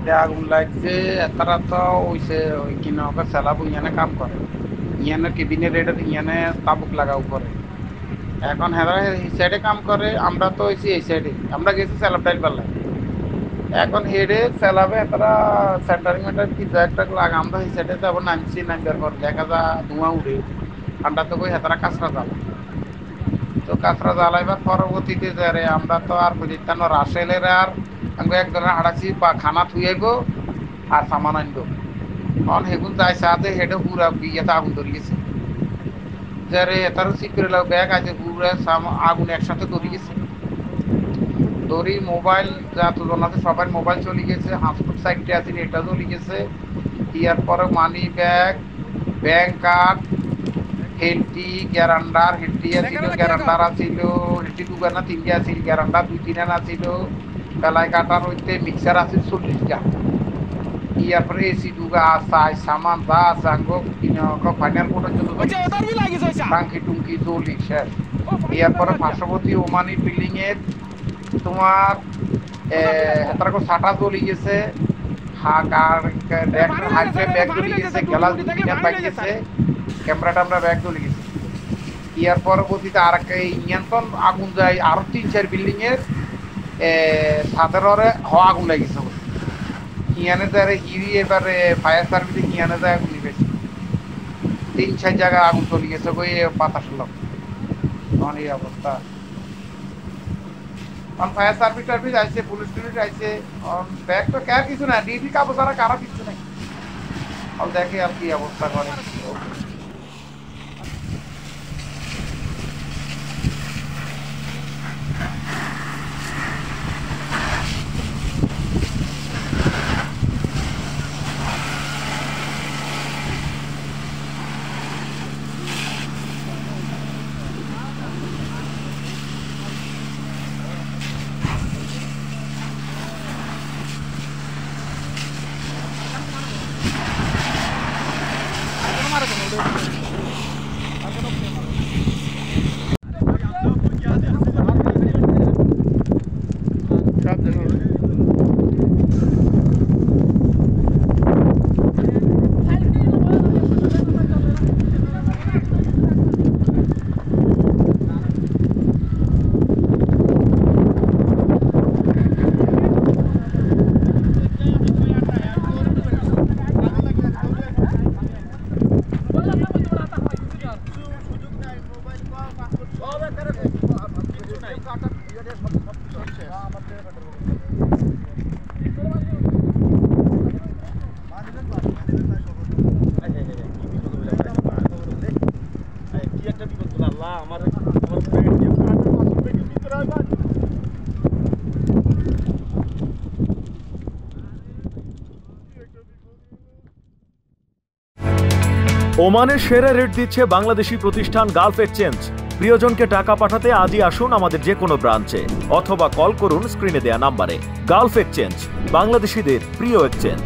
এটা আগুন লাগছে তারা তো ওইসে ওই কিনা সেলাব ইয়ানে কাম করে ইয়ানে কেবিনে রেডে ইয়ানে তাবুক লাগা উপরে এখন হ্যাঁ এই সাইডে কাম করে আমরা তো হয়েছি এই সাইডে আমরা গেছি সেলাব টাইল পাল্লায় এখন হেডে সেলাবে তারা সেন্টারিং মেন্টার কি একটা লাগা আমরা এই সাইডে যাবো নামছি নামবার পর দেখা যা ধোঁয়া উঠে ঠান্ডা তো কই হেতারা কাঁচরা জ্বালা তো কাঁচরা জ্বালাইবার পরবর্তীতে যারে আমরা তো আর বুঝিতাম রাসেলের আর আমি একজনের হাঁটাছি বা খানা থুইব আর সামান আনবো কারণ হেগুন যাই সাথে হেডে পুরা বিয়েতে আগুন ধরে গেছে যারে এটারও ঠিক করে ব্যাগ আছে পুরা আগুন একসাথে ধরে গেছে দড়ি মোবাইল যা তুলন আছে সবার মোবাইল চলে গেছে হাসপাতাল সাইডে আছে এটা চলে গেছে ইয়ার পরে মানি ব্যাগ ব্যাংক কার্ড হেলটি গ্যারান্ডার হেলটি আছিল গ্যারান্ডার আছিল হেলটি দুবার না তিনটা আছিল গ্যারান্ডার দুই তিনটা আছিল বেলায় কাটার হইতে মিক্সার আছে 40টা ইয়ার পরে এসি দুগা আসাই সামান যা আছে আঙ্গ ফাইনাল পর্যন্ত টাঙ্কি টুঙ্কি চলি শেষ ইয়ার পরে পার্শ্ববর্তী ওমানি বিল্ডিং এর তোমার হেতার সাটা চলে গেছে ব্যাগ চলে গেছে গ্লাস দুইটা পাই গেছে ক্যামেরা টামরা ব্যাগ চলে গেছে ইয়ার পরবর্তীতে আর নিয়ন্ত্রণ আগুন যায় আরো 3-4 বিল্ডিং এর ছাদের আগুন লাগিয়েছে ইয়ানে যারে ইরি এবারে ফায়ার সার্ভিসে ইয়ানে যায় আগুন নিবেছে 3-4 জায়গায় আগুন চলে গেছে কই বাতাস লোক তখন এই অবস্থা ফায়ার সার্ভিস টার্ভিস আইছে পুলিশ টুলিশ আইছে ব্যাগ তো কে কিছু না ডিউটি কাবো ছাড়া কারো কিছু নাই দেখে আর কি অবস্থা করে ওমানের সেরা রেট দিচ্ছে বাংলাদেশি প্রতিষ্ঠান গালফ এক্সচেঞ্জ। প্রিয়জনকে টাকা পাঠাতে আজই আসুন আমাদের যে কোনো ব্রাঞ্চে অথবা কল করুন স্ক্রিনে দেয়া নাম্বারে। গালফ এক্সচেঞ্জ, বাংলাদেশিদের প্রিয় এক্সচেঞ্জ।